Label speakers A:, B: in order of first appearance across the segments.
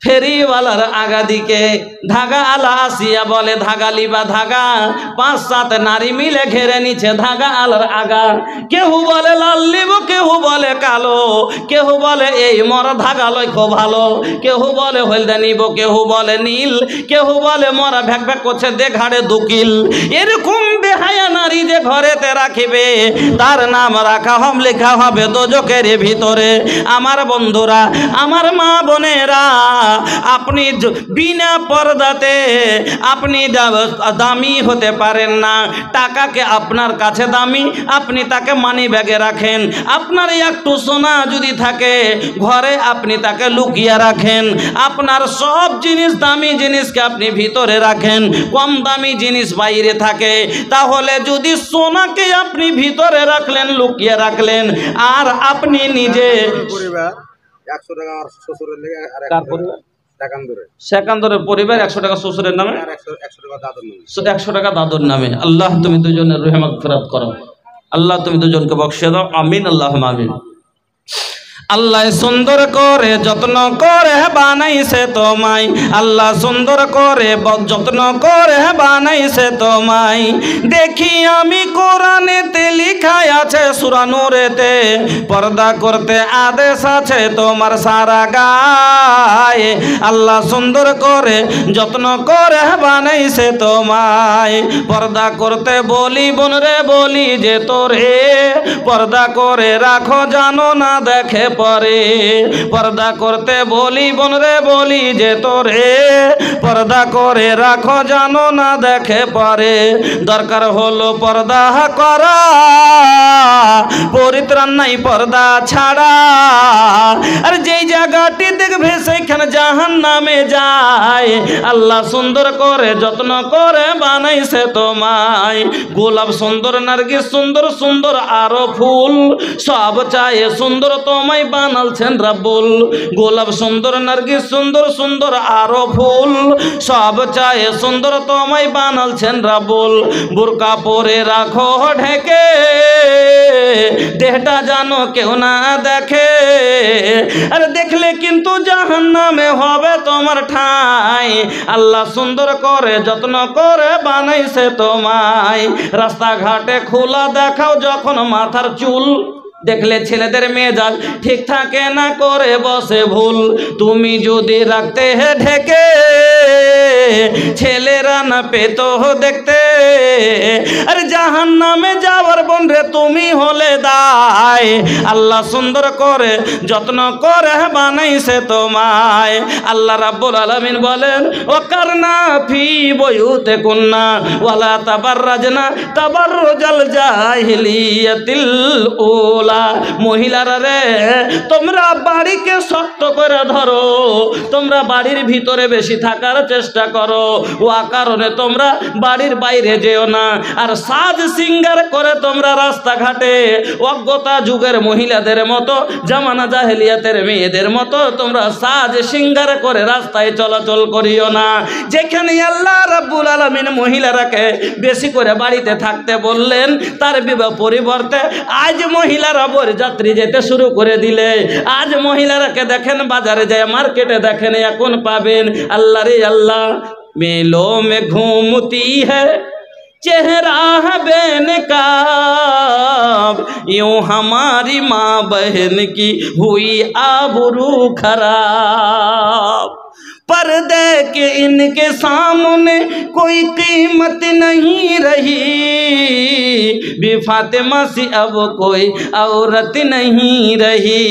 A: ফেরিওয়ালার আগা দিকে ধাগা আলা আসিয়া বলে ধাগা লিবা ধাগা, 5-7 নারী মিলে ঘেরে নিচ্ছে ধাগা আলার আগা। কেউ বলে লাল লিব, কেউ বলে কালো, কেউ বলে এই মরা ধাগা লক্ষ্য ভালো, কেউ বলে হলদে নিব, কেউ বলে নীল, কেউ বলে মরা ভ্যাক ভ্যাক করছে দে ঘাড়ে দুকিল। এরকম বেহায়া নারী যে ঘরেতে রাখিবে তার নাম রাখা হবে, লেখা হবে দোজখের ভিতরে। আমার বন্ধুরা, আমার মা বোনেরা, আপনি বিনা পর্দাতে আপনি দামি হতে পারেন না। টাকাকে আপনার কাছে দামি, আপনি তাকে মানি ব্যাগে রাখেন। আপনার একটু সোনা যদি থাকে ঘরে আপনি তাকে লুকিয়ে রাখেন। আপনার সব জিনিস দামি জিনিসকে আপনি ভিতরে রাখেন, কম দামি জিনিস বাইরে থাকে। তাহলে যদি সোনাকে আপনি ভিতরে রাখলেন, লুকিয়ে রাখলেন, আর আপনি নিজে
B: 100 টাকা আমার শ্বশুরের লেগে, আর
A: সেকান্দরের পরিবার 100 টাকা শ্বশুরের নামে, 100 টাকা দাদুর নামে। আল্লাহ তুমি দুজনের রুহে মাগফিরাত করো, আল্লাহ তুমি দুজনকে বখশে দাও, আমিন আল্লাহুম্মা আমিন। আল্লাহ সুন্দর করে যত্ন করে বানাইছে তোমায়, আল্লাহ সুন্দর করে যত্ন করে বানাইছে তোমায়। দেখি আমি কোরআনেতে লেখা আছে সূরা নূরেতে, পর্দা করতে আদেশ আছে তোমার সারা গায়ে। আল্লাহ সুন্দর করে যত্ন করে বানাইছে তোমায়। পর্দা করতে বলি বোন রে বলি যে তোরে, পর্দা করে রাখো জানো না দেখে পরে। পর্দা করতে বলি বোন রে বলি যে তোরে, পর্দা করে রাখো জানো না দেখে পরে। দরকার হলো পর্দা করা, পরিত্রাণ নাই পর্দা ছাড়া। আর যেই জায়গাটি দেখবে সেখানে জাহান্নামে যায়। আল্লাহ সুন্দর করে যত্ন করে বানাইছে তোমায়। গোলাপ সুন্দর, নার্গিস সুন্দর সুন্দর আরো ফুল, সব চায় সুন্দর তোমায় বানালছেন রাব্বুল। গোলাপ সুন্দর, নার্গিস সুন্দর সুন্দর আরো ফুল, সব চায় সুন্দর তোমায় বানালছেন রাব্বুল। বুরকা পরে রাখো ঢেকে, দেহটা জানো কেউ না দেখে। আর দেখলে কিন্তু জাহান্নামে হবে তোমার ঠাঁই। আল্লাহ সুন্দর করে যত্ন করে বানাইছে তোমায়। রাস্তাঘাটে খোলা দেখাও যখন মাথার চুল, দেখলে ছেলেদের মেজাজ ঠিক থাকে না করে বসে ভুল। তুমি যদি রাখতে ঢেকে ছেলেরা না পেত দেখতে। আরে জাহান্নামে যাওয়ার বোন রে তুমি হলে দায়। আল্লাহ সুন্দর করে যত্ন করে বানাইছে তোমায়। আল্লাহ রাব্বুল আলামিন বলেন ও কারনা ফি বুয়ুতে কুন্না ওয়ালা তাবাররাজনা তাবাররুজাল জাহিলিয়াতিল উলা। মহিলারা রে, তোমরা বাড়িকে শক্ত করে ধরো, তোমরা বাড়ির ভিতরে বেশি থাকার চেষ্টা করো। ও কারণে তোমরা বাড়ির বাইরে যেও না। আর সাজ সিঙ্গার করে তোমরা রাস্তাঘাটে অজ্ঞতা যুগের মহিলাদের মতো, জামানা জাহেলিয়াতের মেয়েদের মতো তোমরা সাজ সিঙ্গার করে রাস্তায় চলাচল করিও না। যেখানে আল্লাহ রাব্বুল আলামিন মহিলারাকে বেশি করে বাড়িতে থাকতে বললেন, তার পরিবর্তে আজ মহিলারা বরযাত্রী যেতে শুরু করে দিলে। আজ মহিলারাকে দেখেন বাজারে যায়, মার্কেটে দেখেন, এখন পাবেন আল্লাহ রে আল্লাহ মেলো में घूमती है चेहरा है बेनकाब, यूं हमारी माँ बहन की हुई आबरू खराब। पर्दे के इनके सामने कोई कीमत नहीं रही, भी फातिमा सी अब कोई औरत नहीं रही।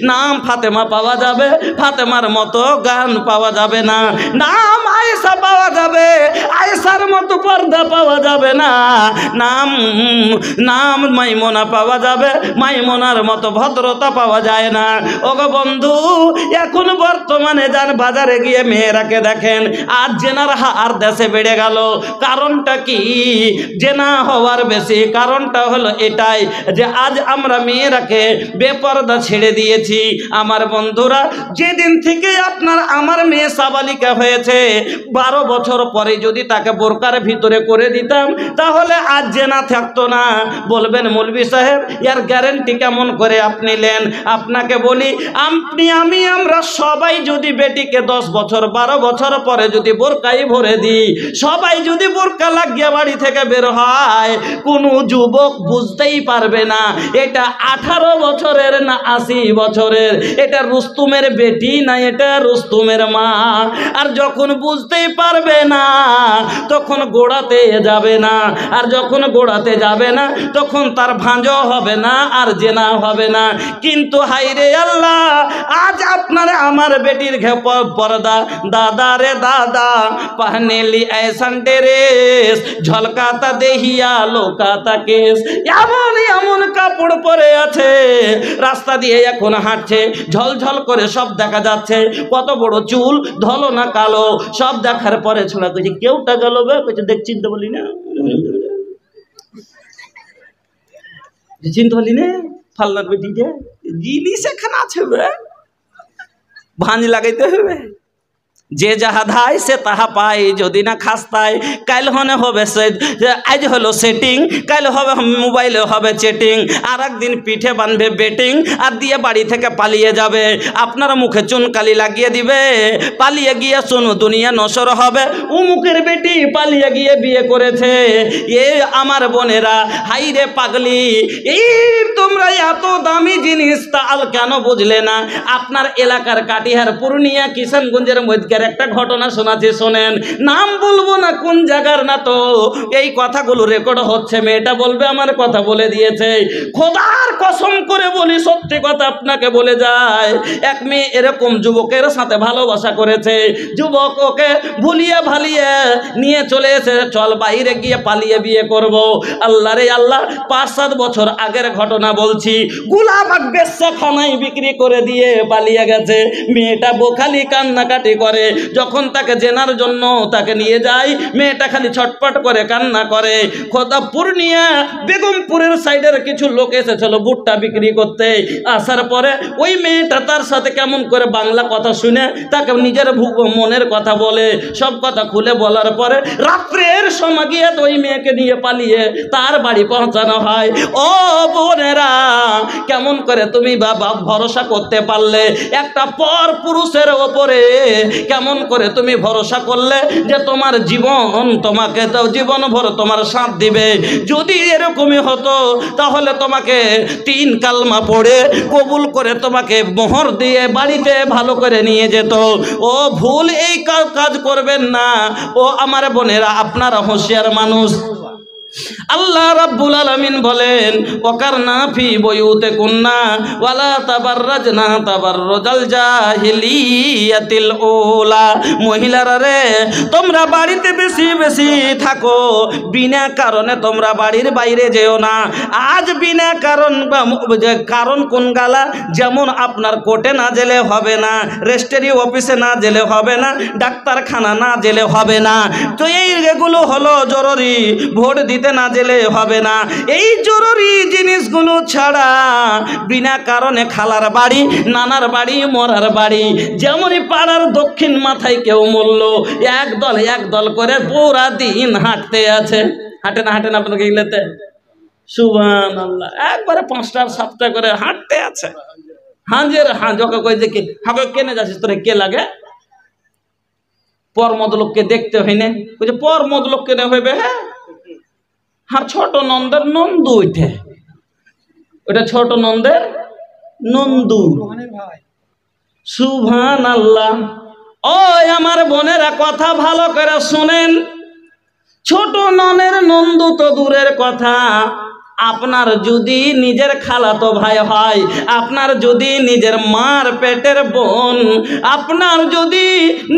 A: नाम फातिमा पावा जाबे, फातिमार मतो गान पावा जाबे ना। नाम आयशा पावा जाबे, आयशार मतो पर्दा पावा जाबे ना। नाम नाम মাইমুনা পাওয়া যাবে, মাইমুনার মতো ভদ্রতা পাওয়া যায় না। ওগো বন্ধু, এখন বর্তমানে যান বাজারে গিয়ে মেয়েরাকে দেখেন, আজ জেনার হার দেশে বেড়ে গেল। কারণটা কি? জেনা হওয়ার বেশি কারণটা হলো এটাই যে আজ আমরা মেয়েরাকে বেপরদা ছেড়ে দিয়েছি। আমার বন্ধুরা, যেদিন থেকে আমার মেয়ে মেয়ে সাবালিকা হয়েছে, 12 বছর পরে যদি তাকে বোরকার ভিতরে করে দিতাম তাহলে আজ জেনা থাকতো না। বলবেন মৌলভী সাহেব ইয়ার গ্যারেন্টি কেমন করে আপনি নেন? আপনাকে বলি, আমরা সবাই যদি বেটিকে 10 বছর 12 বছর পরে যদি বোরকাই ভরে দিই, সবাই যদি বোরকা লাগিয়ে বাড়ি থেকে বের হয়, কোনো যুবক বুঝতেই পারবে না এটা 18 বছরের না 80 বছরের, এটা রুস্তুমের বেটি না এটা রুস্তুমের মা। আর যখন বুঝতেই পারবে না তখন গোড়াতে যাবে না, আর যখন গোড়াতে যাবে না তখন তার ভাঁজও হবে না আর জেনা হবে না। কিন্তু হাইরে আল্লাহ, আজ আপনার আমার বেটির পর্দা, দাদা রে দাদা পহনেলি ऐसन ड्रेस ঝলকাতা দেহিয়া লোকাতা কেস, এমন এমন কাপড় পরে আছে, রাস্তা দিয়ে এখন হাঁটছে, ঝলঝল করে সব দেখা যাচ্ছে, কত বড় চুল, ধলো না কালো, সব দেখার পরে ছোড়া কইছে কেউটা গেল বে, কইছে দেখ চিনতে বলি না, চিনতে বলি না ফাল্লার বেটিটা জিনিস এখানে আছে বে, ভাঁজ লাগাইতে হবে। যে যাহা ধায় সে তাহা পায়, যদি না খাস্তায় কাল হনে হবে আজ হলো সেটিং, কাল হবে মোবাইলে হবে চেটিং, আর একদিন পিঠে বানবে বেটিং, আর দিয়ে বাড়ি থেকে পালিয়ে যাবে, আপনার মুখে চুনকালি লাগিয়ে দিবে, পালিয়ে গিয়ে শুনো দুনিয়া নসর হবে, উমুকের বেটি পালিয়ে গিয়ে বিয়ে করেছে। এ আমার বোনেরা, হাইরে পাগলি, এই তোমরা এত দামি জিনিস তাল কেন বুঝলে না? আপনার এলাকার কাটিহার, পূর্ণিয়া, কিষানগঞ্জের মধ্যে একটা ঘটনা শোনাচ্ছি, শোনেন, নাম বলবো না কোন জায়গার, না তো এই কথাগুলো রেকর্ড হচ্ছে, মেয়েটা বলবে আমার কথা বলে দিয়েছে, খোদার কসম করে বলি সত্যি কথা আপনাকে বলে যায়, এক মেয়ে এরকম যুবকের সাথে ভালোবাসা করেছে, যুবক ওকে ভুলিয়ে ভালিয়ে নিয়ে চলে এসে চল বাইরে গিয়ে পালিয়ে বিয়ে করব। আল্লাহ রে আল্লাহ, 5-7 বছর আগের ঘটনা বলছি, গুলাবাগ বেশ্যাখানায় বিক্রি করে দিয়ে পালিয়ে গেছে। মেয়েটা বোখালি কান্নাকাটি করে, যখন তাকে জেনার জন্য তাকে নিয়ে যায়, মেয়েটা খালি ছটপট করে কান্না করে। খোদা পূর্ণিয়া বেগমপুরের সাইডের কিছু লোক এসেছিল ভুট্টা বিক্রি করতে, আসার পরে ওই মেয়েটা তার সাথে কেমন করে বাংলা কথা শুনে তাকে নিজের মনের কথা বলে, সব কথা খুলে বলার পরে রাত্রের সময় গিয়ে তো ওই মেয়েকে নিয়ে পালিয়ে তার বাড়ি পৌঁছানো হয়। ও বোনেরা, কেমন করে তুমি বাবা ভরসা করতে পারলে একটা পর পুরুষের ওপরে? কেমন করে তুমি ভরসা করলে যে তোমার জীবন তোমাকে তো জীবন ভর তোমার সাথ দিবে? যদি এরকমই হতো তাহলে তোমাকে 3 কালমা পড়ে কবুল করে তোমাকে মোহর দিয়ে বাড়িতে ভালো করে নিয়ে যেত। ও ভুল এই কাজ করবেন না। ও আমার বোনেরা, আপনারা হুঁশিয়ার মানুষ। আল্লাহ রাব্বুল আলামিন বলেন, ওয়াকারনা ফি বুয়ুতিকুন্না ওয়ালা তাবাররাজনা তাবাররুজাল জাহিলিয়াতিল উলা। মহিলারা রে, তোমরা বাড়িতে বেশি বেশি থাকো, বিনা কারণে তোমরা বাড়ির বাইরে যেও না। আজ বিনা কারণ কারণ কোন গালা, যেমন আপনার কোর্টে না গেলে হবে না, রেজিস্ট্রি অফিসে না গেলে হবে না, ডাক্তারখানা না গেলে হবে না। তো এইগুলো হলো জরুরি, ভোট দিতে না গেলে হবে না। এই জরুরি জিনিসগুলো ছাড়া বিনা কারণে খালার বাড়ি, নানার বাড়ি, মরার বাড়ি, যেমনই পাড়ার দক্ষিণ মাথায় কেউ মরল, এক দল করে পুরা দিন হাঁটতে আছে। হাঁটে না আপনাকে গেলেতে সুবহানাল্লাহ, একবারে 5টা 7টা করে হাঁটতে আছে। হাঁজের হাঁজকে কই যে হাঁকে কেনে যাচ্ছিস তোরে, কে লাগে? পর মদলোককে দেখতে হয় না, ওই যে পর মদলোককে না হইবে। হ্যাঁ, আর ছোট নন্দের নন্দু, ওইটা ছোট নন্দের নন্দু। সুবহানাল্লাহ। ও আমার বোনেরা, কথা ভালো করে শুনেন, ছোট ননের নন্দু তো দূরের কথা, আপনার যদি নিজের খালাতো ভাই হয়, আপনার যদি নিজের মার পেটের বোন, আপনার যদি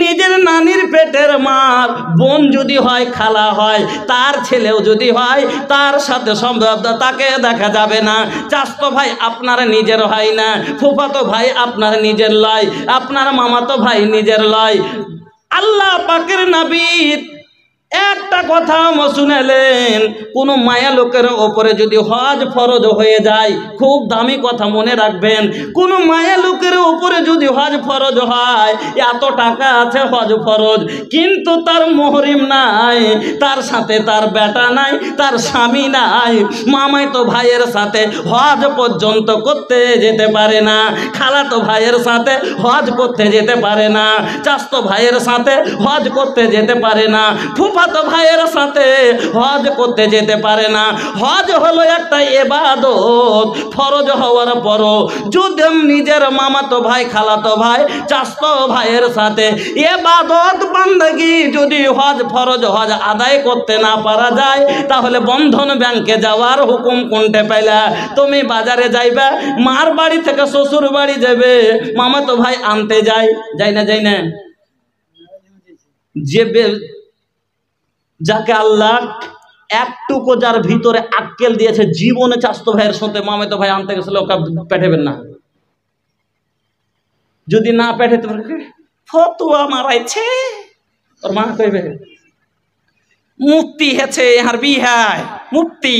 A: নিজের নানির পেটের মার বোন যদি হয়, খালা হয়, তার ছেলেও যদি হয়, তার সাথে সম্ভব তাকে দেখা যাবে না। চাচতো ভাই আপনার নিজের হয় না, ফুফাতো ভাই আপনার নিজের লয়, আপনার মামাতো ভাই নিজের লয়। আল্লাহ পাকের নবীর একটা কথা শুনেলেন, কোন মায়া লোকের ওপরে যদি হজ ফরজ হয়ে যায়, খুব দামি কথা মনে রাখবেন, কোন মায়া লোকের ওপরে যদি হজ ফরজ হয়, এত টাকা আছে হজ ফরজ, কিন্তু তার মুহরিম নাই, তার সাথে তার বেটা নাই, তার স্বামী নাই, মামাতো ভাইয়ের সাথে হজ পর্যন্ত করতে যেতে পারে না, খালাতো ভাইয়ের সাথে হজ করতে যেতে পারে না, চাচতো ভাইয়ের সাথে হজ করতে যেতে পারে না, ফুফাতো ভাইয়ের সাথে হজ করতে যেতে পারে না। হজ হলো একটা ইবাদত, ফরজ হওয়ার পরও যদি নিজের মামাতো ভাই, খালাতো ভাই, চাচতো ভাইয়ের সাথে ইবাদত বান্দাগি যদি হজ ফরজ হজ আদায় করতে না পারা যায়, তাহলে বন্ধন ব্যাংকে যাওয়ার হুকুম কোনটা পেলা? তুমি বাজারে যাইবা, মার বাড়ি থেকে শ্বশুর বাড়ি যাবে, মামাতো ভাই আনতে যায় না যে যাকে আল্লাহ একটুকু যার ভিতরে আক্কেল দিয়েছে, জীবনে চাচতো ভাইয়ের সাথে মামাতো ভাই আনতে গেছিল, ওকে পেঠাবেন না। যদি না পেঠাতে পারে, ফতুয়া মারাইছে, তোর মা কইবে মুক্তি হেছে হার বিহায় মুক্তি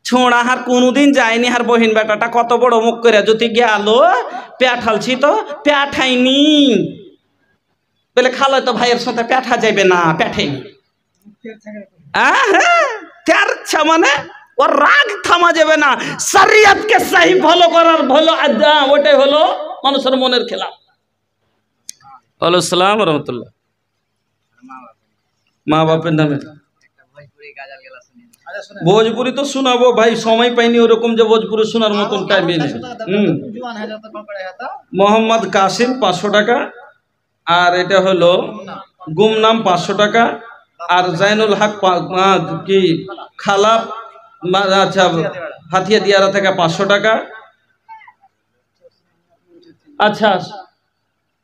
A: ছোঁড়া হার কোনোদিন যায়নি, হার বহিন বেটাটা কত বড় মুখ করে যদি গেল পেঠালছি তো পেঠাইনি বলে, খালো তো ভাইয়ের সাথে পেঠা যাবে না, পেঠাইনি। মানে ওর রাগ থামা যাবে না, শরিয়তকে সহি ফলো করার ভালো ওটাই হলো মানুষের মনের খেলা। আসসালাম রহমতুল্লাহ। মা বাপের নামে ভোজপুরি তো শোনাবো ভাই, সময় পাইনি ওরকম যে ভোজপুরি শোনার মতন টাইম নেই। মোহাম্মদ কাসিম 500 টাকা, আর এটা হলো গুমনাম 500 টাকা, আর জাইনুল হক কি খালা, আচ্ছা হাতিয়া দিয়ারা থেকে 500 টাকা। আচ্ছা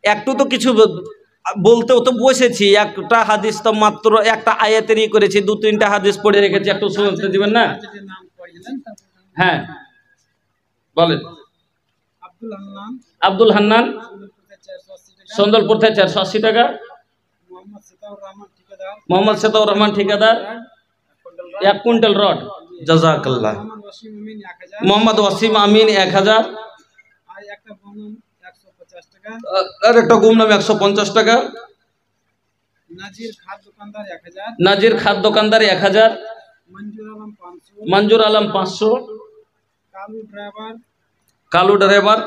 A: একটু তো কিছু বলতেও তো বসেছি, একটা হাদিস তো মাত্র একটা আয়াতেরই করেছি, 2-3টা হাদিস পড়ে রেখেছি, একটু শুনতে দিবেন না? হ্যাঁ বলেন। আব্দুল হান্নান সন্দলপুর থেকে 480 টাকা। মোহাম্মদ সেতাউর রহমান ঠিকাদার 1 কুইন্টাল রড, জাযাকাল্লাহ। মোহাম্মদ ওয়াসিম আমিন 1000, আর একটা গুমনাম 150 টাকা। নাজির খাদ দোকানদার 1000, মঞ্জুর আলম 500, কালু ড্রাইভার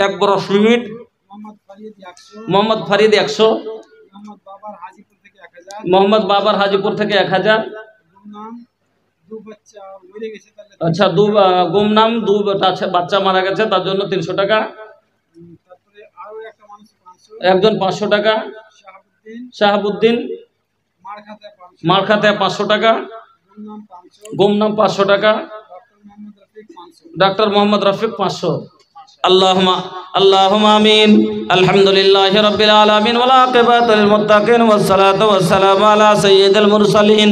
A: 1 বড় সিমেন্ট, মোহাম্মদ ফরিদ 100, মোহাম্মদ বাবার হাজিপুর থেকে 1000। আচ্ছা গুমনাম 2 বাচ্চা মারা গেছে, তার জন্য 300 টাকা। একজন 500 টাকা। শাহাবুদ্দিন মারখাতে 500 টাকা। গুমনাম 500 টাকা। डॉक्टर मोहम्मद रफीक 500। अल्लाहुम्मा आमीन। अल्हम्दुलिल्लाहि रब्बिल आलमीन वल आक़िबतु लिल मुत्तक़ीन वस्सलातु वस्सलामु अला सय्यिदिल मुरसलीन।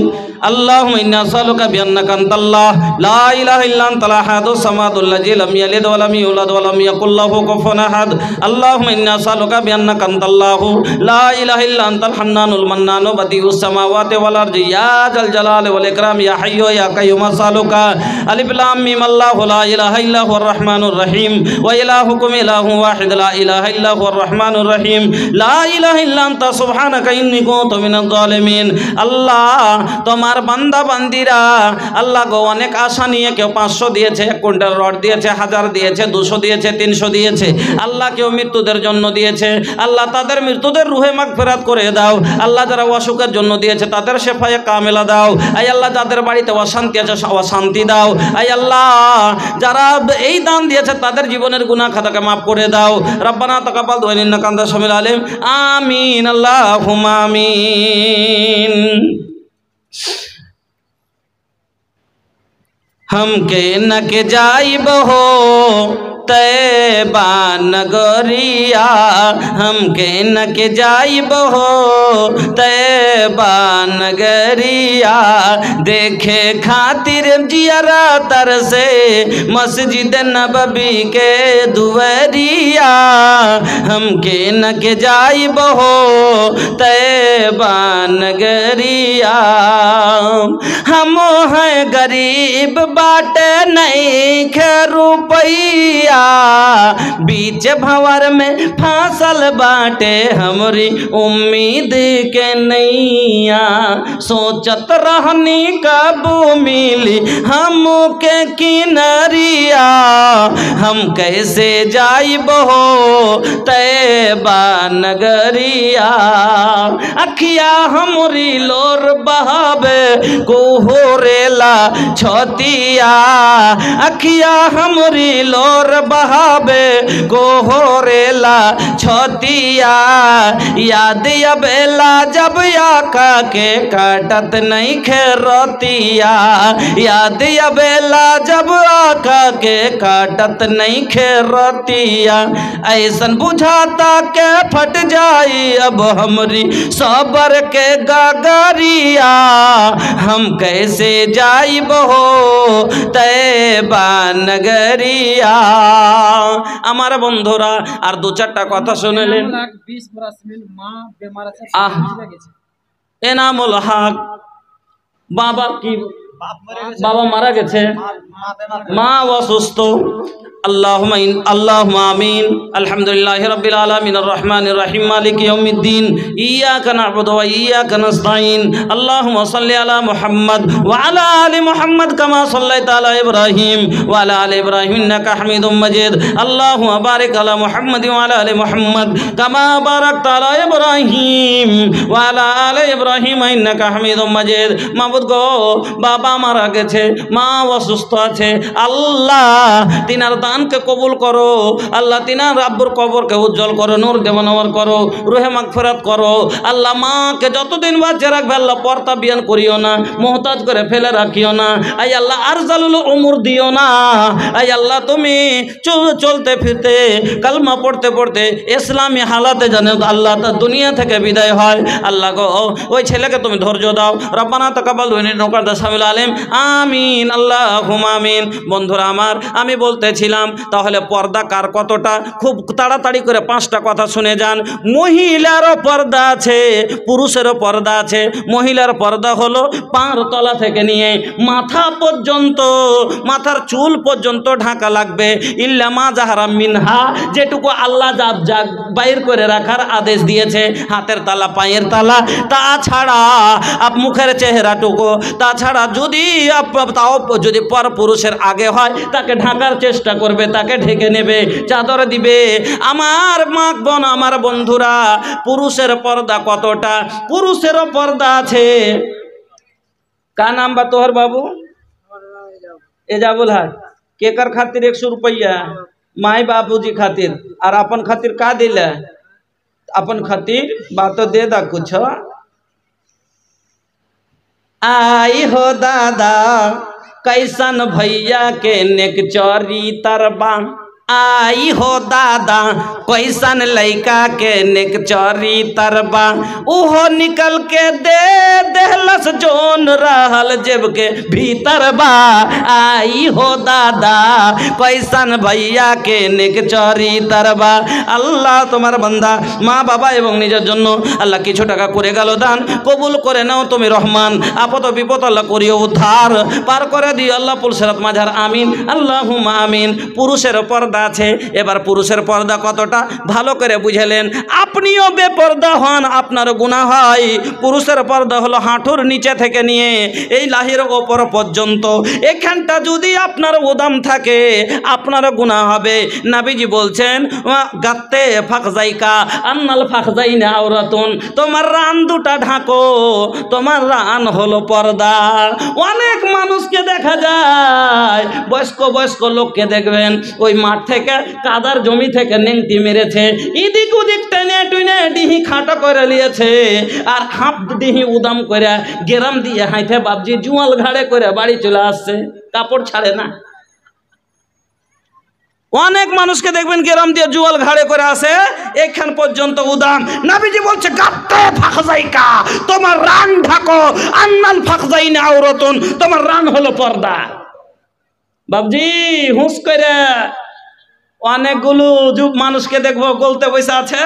A: अल्लाहुम्मा इन्ना नसअलुका बिअन्नका अंतल्लाह ला इलाहा इल्ला अंतल अहदुस समादुल लज़ी लम यलिद व लम यूलद व लम यकुल लहु कुफुवन अहद। अल्लाहुम्मा इन्ना नसअलुका बिअन्नका अंतल्लाहु ला इलाहा इल्ला अंतल हन्नानुल मन्नानु बदिउस समावाति वल अर्ज़ि या जल जलाल वल इकराम या हय्यु या क़य्यूम असअलुका अलिफ लाम मीम अल्लाहु ला इलाहा इल्ला हुवर रहमानुर रहीम व इलाहुकुम इलाहुन वाहिद ला इलाहा इल्ला हुवर रहमानुर रहीम ला इलाहा इल्ला अंता सुब्हानका इन्नी कुन्तु मिनज़ ज़ालिमीन। अल्लाह তোমার বান্দা বান্দিরা আল্লাহ গো অনেক আশা নিয়ে কেউ 500 দিয়েছে, 1 কুইন্টাল রড দিয়েছে, 1000 দিয়েছে, 200 দিয়েছে, 300 দিয়েছে। আল্লাহ কেউ মৃত্যুদের জন্য দিয়েছে, আল্লাহ তাদের মৃত্যুদের রুহে মাগফিরাত করে দাও। আল্লাহ যারা অসুখের জন্য দিয়েছে তাদের শেফায়ে কামেলা দাও। আই আল্লাহ যাদের বাড়িতে অশান্তি আছে অশান্তি দাও। আই আল্লাহ যারা এই দান দিয়েছে তাদের জীবনের গুনাহ খাতাকে মাফ করে দাও। রব্বানা তাকাব্বাল দুআ ইন্নাকা আনতাস সামিউল আলিম। আমিন আল্লাহুম্মা আমিন। हम के न के जाइब हो तैबा नगरिया हमके न के जाइब हो तैबा नगरिया देखे खातिर जियरा तरसे मस्जिद नबवी के दुवरिया हमके न के जाइब हो तैबा नगरिया हम हैं गरीब बाटे नहीं खे रुपैया बीच भंवर में फांसल बाटे हमरी उम्मीद के नैया सोचत रहनी कब मिली हमके किनरिया हम कैसे जाइब हो तैबा नगरिया अखिया हमरी लोर बहावे को हो रेला छोतिया अखिया हमरी लोर बहावे को हो रेला छोतिया याद अबेला जब आका के काटत नहीं खेरतिया याद अबेला जब आका के काटत नहीं खेरतिया ऐसन बुझाता के फट जाई अब हमरी सबर के गगरिया हम कैसे जाइब हो तैबा नगरिया আমার বন্ধুরা আর দু চারটা কথা শুনলেন এনামুল হক বাবা কি বাবা মারা গেছে মা অসুস্থ اللهم آمين الحمد لله رب العالمين الرحمن الرحيم مالك يوم الدين إياك نعبد وإياك نستعين اللهم صل على محمد وعلى آل محمد كما صليت على إبراهيم وعلى آل إبراهيم إنك حميد مجيد اللهم بارك على محمد وعلى آل محمد كما باركت على إبراهيم وعلى آل إبراهيم إنك حميد مجيد মাবুদ গো বাবা মারা গেছে মা অসুস্থ আছে আল্লাহ তিনার দানকে কবুল করো আল্লাহ তিনার আব্বুর কবরকে উজ্জ্বল করো নূর দেওয়ানওয়ার করো রুহে মাগফিরাত করো আল্লাহ মাকে যতদিন বাঁচে রাখবে আল্লাহ পর্দা বিয়ান করিও না মুহতাজ করে ফেলে রাখিও না আই আল্লাহ আরজালুল উমর দিও না আই আল্লাহ তুমি চলতে ফিরতে কালমা পড়তে পড়তে ইসলামী হালাতে জানো আল্লাহ তার দুনিয়া থেকে বিদায় হয় আল্লাহ গো ওই ছেলেকে তুমি ধৈর্য দাও রব্বানা তাকাব্বাল মিন্না শামিল আলিম আমিন আল্লাহুম্মা আমিন বন্ধুরা আমার আমি বলতেছিলাম তাহলে পর্দা কার কতটা খুব তাড়াতাড়ি করে পাঁচটা কথা শুনে যান মহিলারও পর্দা আছে পুরুষেরও পর্দা আছে মহিলার পর্দা হলো পার তলা থেকে নিয়ে মাথা পর্যন্ত মাথার চুল পর্যন্ত ঢাকা লাগবে ইল্লা মা জাহারা মিনহা যেটুকু আল্লাহ জাব বাইর করে রাখার আদেশ দিয়েছে হাতের তালা পায়ের তালা তাছাড়া মুখের চেহারাটুকু তাছাড়া যদি তাও যদি পর পুরুষের আগে হয় তাকে ঢাকার চেষ্টা করবে তাকে ঢেকে নেবে চাদর দিবে আমার মা বোন আমার বন্ধুরা পুরুষের পর্দা কতটা পুরুষেরও পর্দা আছে का नाम बा तोहर बाबू एजाबुल है केकर खातिर 100 रुपया माई बाबूजी खातिर और अपन खातिर का दिल अपन खातिर बात तो दे दा कुछ आई हो दादा कैसन भैया के नेक चोरी तरबा आई हो दादा कैसन लइका के नेक चोरी तरबा उहो निकल के दे देहलस जोन रहल जेब के भीतर बा आई हो दादा कैसन भैया के नेक चोरी तरबा আল্লাহ তোমার বান্দা মা বাবা এবং নিজের জন্য আল্লাহ কিছু টাকা করে গেল দান কবুল করে নাও তুমি রহমান আপদ বিপদ আল্লাহ করিও উদ্ধার পার করে দিও আল্লাহ পুলসরাত মাঝার আমিন আল্লাহুম্মা আমিন পুরুষের পর্দা আছে এবার পুরুষের পর্দা কতটা ভালো করে বুঝলেন আপনিও বেপর্দা হন আপনার গুনাহ হয় পুরুষের পর্দা হলো হাঁটুর নিচে থেকে নিয়ে এই লাহির ওপর পর্যন্ত এখানটা যদি আপনার উদাম থাকে আপনার গুনাহ হবে নবীজি বলছেন গাতে ফাকজাইকা আন্নাল ফাকজাইনা আওরাতুন তোমার রান দুটা ঢাকো তোমার রান হলো পর্দা অনেক মানুষকে দেখা যায় বয়স্ক লোককে দেখবেন ওই মাঠ থেকে কাদার জমি থেকে নেংটি মেরেছে এদিক ওদিক টেনে টুনে ডিহি খাটো করে নিয়েছে আর হাফ ডিহি উদাম করে গেরাম দিয়ে হাইতে বাবজি জুয়াল ঘাড়ে করে বাড়ি চলে আসছে কাপড় ছাড়ে না অনেক মানুষকে দেখবেন গেরাম দিয়ে জুয়াল ঘাড়ে করে আসে, এখান পর্যন্ত উদাম। নবীজি বলছে গাত্তে ফাখজাইকা, তোমার রান ঢাকো, আন্নাল ফাখজাইনা আওরাতুন, তোমার রান হলো পর্দা। বাবজি হুঁশ করে অনেকগুলো মানুষকে দেখবো গলতে বসে আছে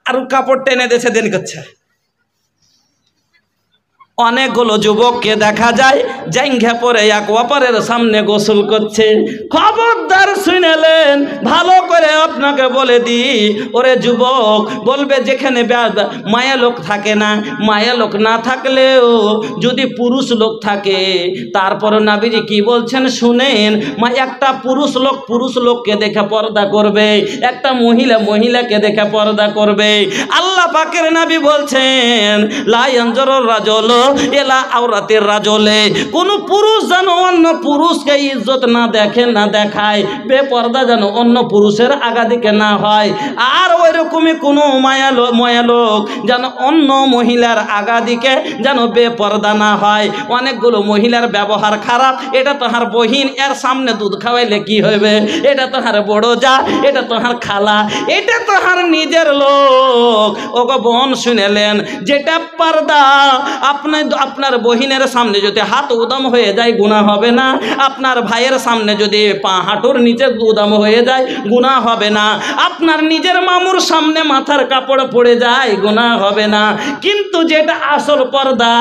A: আর কাপড় টেনে দেশে দেন করছে। অনেকগুলো যুবককে দেখা যায় জাইঙ্গা পরে এক অপরের সামনে গোসল করছে। খবরদার শুনেলেন, ভালো করে আপনাকে বলে দি, ওরে যুবক, বলবে যেখানে মায়া লোক থাকে না, মায়া লোক না থাকলেও যদি পুরুষ লোক থাকে, তারপরে নবীজি কি বলছেন শুনেন, একটা পুরুষ লোককে দেখে পর্দা করবে, একটা মহিলাকে দেখে পর্দা করবে। আল্লাহ পাকের নবী বলছেন লা ইয়ানজুরুর রাজুল এলা আওরাতের রাজুলে, কোন পুরুষ যেন অন্য পুরুষকে ইজ্জত না দেখে, না দেখায়, বেপর্দা যেন অন্য পুরুষের আগাদিকে না হয়। আর ওই রকমই কোনো মায়া লোক যেন অন্য মহিলার আগাদিকে যেন বেপর্দা না হয়। অনেকগুলো মহিলার ব্যবহার খারাপ, এটা তোহার বহিন, এর সামনে দুধ খাওয়াইলে কি হবে, এটা তোহার বড় যা, এটা তোহার খালা, এটা তোহার নিজের লোক। ওগো বোন শুনেলেন, যেটা পর্দা আপনার বহিনের সামনে যদি হাত উদাম হয়ে যায় গুনাহ হবে না, আপনার ভাইয়ের সামনে যদি পা হাঁটুর নিচে উদাম হয়ে যায় গুনাহ হবে না, আপনার নিজের মামুর সামনে মাথার কাপড় পড়ে যায় গুনাহ হবে না। কিন্তু যেটা আসল পর্দা,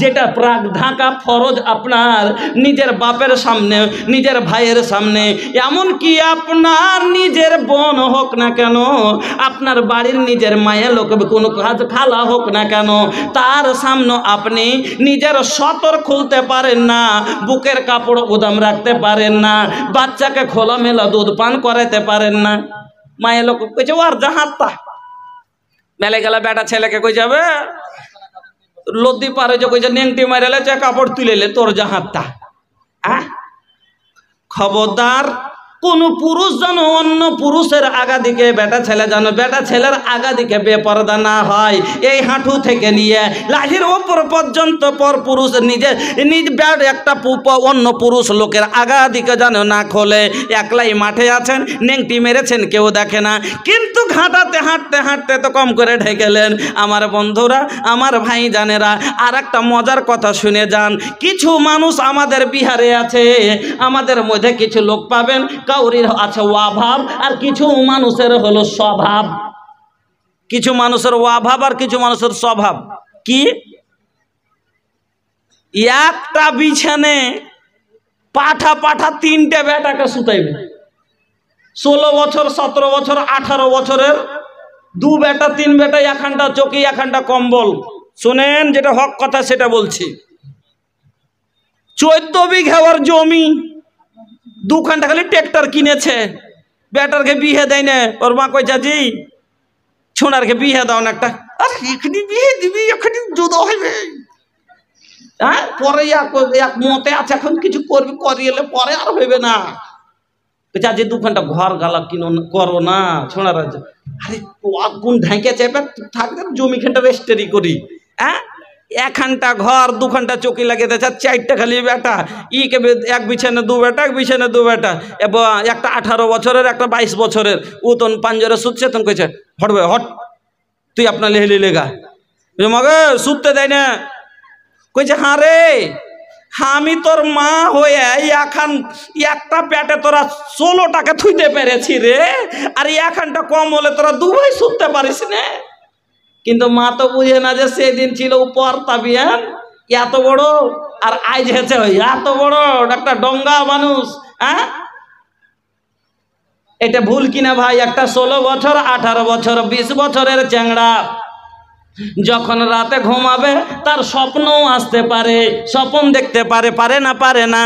A: যেটা প্রাক ঢাকা ফরজ, আপনার নিজের বাপের সামনে, নিজের ভাইয়ের সামনে, এমন কি আপনার নিজের বোন হোক না কেন, আপনার বাড়ির নিজের মায়ের লোক কোনো কাজ খালা হোক না কেন, তার সামনে আপনি নিজের সতর খুলতে পারেন না, বুকের কাপড় উদাম রাখতে পারেন না, বাচ্চাকে খোলামেলা দুধ পান করাতে পারেন না। মায়ের লোক কইছে ওর জাহাত্তা মেলে গেলে বেটা ছেলেকে কই যাবে লদ্দি পারে যে কইছে নেংটি মারেলে যে কাপড় তুলেলে তোর জাহাত্তা। খবরদার, কোন পুরুষ যেন অন্য পুরুষের আগা দিকে, বেটা ছেলে যেন বেটা ছেলের আগা দিকে বেপরদা না হয়। এই হাঁটু থেকে নিয়ে লাঠির ওপর পর্যন্ত পর পুরুষ নিজ ব্যাট একটা অন্য পুরুষ লোকের আগা দিকে যেন না খোলে। একলাই মাঠে আছেন, নেংটি মেরেছেন, কেউ দেখে না, কিন্তু ঘাটাতে হাঁটতে হাঁটতে তো কম করে ঢেকেলেন। আমার বন্ধুরা, আমার ভাই জানেরা, আর একটা মজার কথা শুনে যান। কিছু মানুষ আমাদের বিহারে আছে, আমাদের মধ্যে কিছু লোক পাবেন কাউরির আছে অভাব, আর কিছু মানুষের হলো স্বভাব। কিছু মানুষের অভাব আর কিছু মানুষের স্বভাব কি, একটা বিছানে পাঠা পাঠা তিনটে বেটাকে শুতাইবে। 16 বছর, 17 বছর, 18 বছরের দু বেটা, তিন বেটা, এখানটা চকি, এখানটা কম্বল। শুনেন, যেটা হক কথা সেটা বলছি। 14 বিঘার জমি, 2 ঘন্টা খালি ট্রেক্টর কিনেছে, বেটারকে বিয়ে দেয় না। ওর মা কই চাচি ছোনারকে বিয়ে দাও না একটা। আর এখানে বিয়ে দিবি, এখানে জুদো হইবে, হ্যাঁ পরে এক মতে আছে, এখন কিছু করবি, করিয়েলে পরে আর হইবে না। চাচি 2 ঘন্টা ঘর গালা কিনো করো না ছোনার। আরে কোন ঢাইকে চেপে থাকবে, জমি খানটা রেস্টারি করি। হ্যাঁ, 1 ঘন্টা ঘর, 2 ঘন্টা চকি লাগিয়ে দেয়, 4টা খালি বেটা, ইকে এক বিছানে 2 বেটা, এক বিছানে 2 বেটা, এবং একটা 18 বছরের, একটা 22 বছরের। ও তখন পাঞ্জরে শুচ্ছে, তখন কইছে হটবে হট, তুই আপনার লেহলি লেগা মগে শুতে দেয় না। কইছে হ্যাঁ রে, আমি তোর মা হয়ে এখন একটা পেটে তোরা 16টাকে থুইতে পেরেছি রে, আর 1 ঘন্টা কম হলে তোরা 2 ভাই শুতে পারিস না। কিন্তু মা তো বুঝে না যে সেদিন ছিল উপর তাবিয়ান এত বড়, আর আজ হেছে এত বড় একটা ডঙ্গা মানুষ। হ্যাঁ, এটা ভুল কিনা ভাই? একটা 16 বছর, 18 বছর, 20 বছরের চ্যাংড়া যখন রাতে ঘুমাবে তার স্বপ্নও আসতে পারে, স্বপ্ন দেখতে পারে, পারে না? পারে না।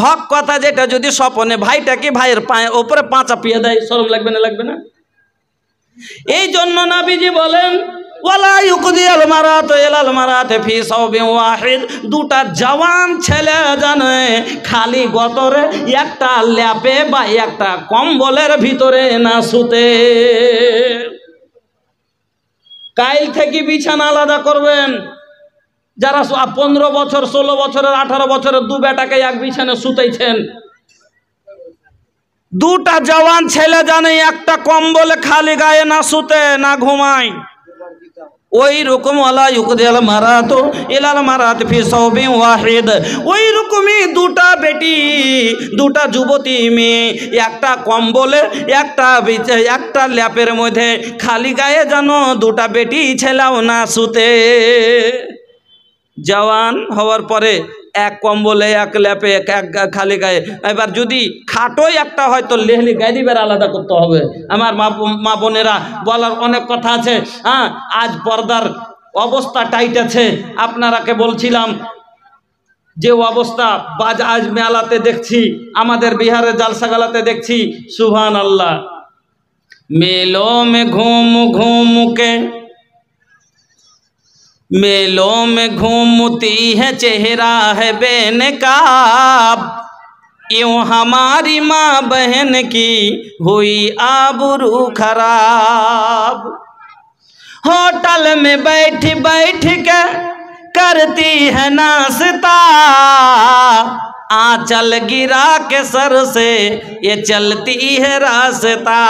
A: হক কথা যেটা যদি স্বপ্নে ভাইটাকে ভাইয়ের পায়ে ওপরে পা চাপিয়ে দেয়, শরম লাগবে না? লাগবে না? এই জন্য নবীজি বলেন ওয়ালা ইউকদিয়াল মারাতু ইলাল মারাতি ফি সাওবিন ওয়াহিদ, 2টা জওয়ান ছেলে জানে খালি গতরে একটা ল্যাপে বা একটা কম্বলের ভিতরে না শুতে। কাইল থেকে বিছানা আলাদা করবেন। যারা 15 বছর, 16 বছরের, 18 বছরের 2 বেটাকে এক বিছানে শুতেছেন, দুটা জওয়ান ছেলে জানে একটা কম্বলে খালি গায়ে না শুতে না ঘুমায়, ওই রকম ওয়ালা ইউকদিল মারাতু ইলাল মারাত ফি সাওবিন ওয়াহিদ, ওই রকমই দুটা বেটি দুটা যুবতী মেয়ে একটা কম্বলে একটা ল্যাপের মধ্যে খালি গায়ে যেন দুটা বেটি ছেলেও না শুতে। জওয়ান হওয়ার পরে এক কম্বলে এক ল্যাপে এক খালি গায়ে, এবার যদি খাটোই একটা হয় তো লেহলি গায়ে দিবার আলাদা করতে হবে। আমার মা বোনেরা বলার অনেক কথা আছে। হ্যাঁ, আজ পর্দার অবস্থা টাইট আছে। আপনারাকে বলছিলাম যে অবস্থা আজ মেলাতে দেখছি, আমাদের বিহারের জালসাগালাতে দেখছি, সুবহানাল্লাহ। মেलों में घूमती है चेहरा है बेनकाब, यूं हमारी माँ बहन की हुई आबरू खराब। होटल में बैठ बैठ के करती है नाश्ता, आंचल गिरा के सर से ये चलती है रास्ता।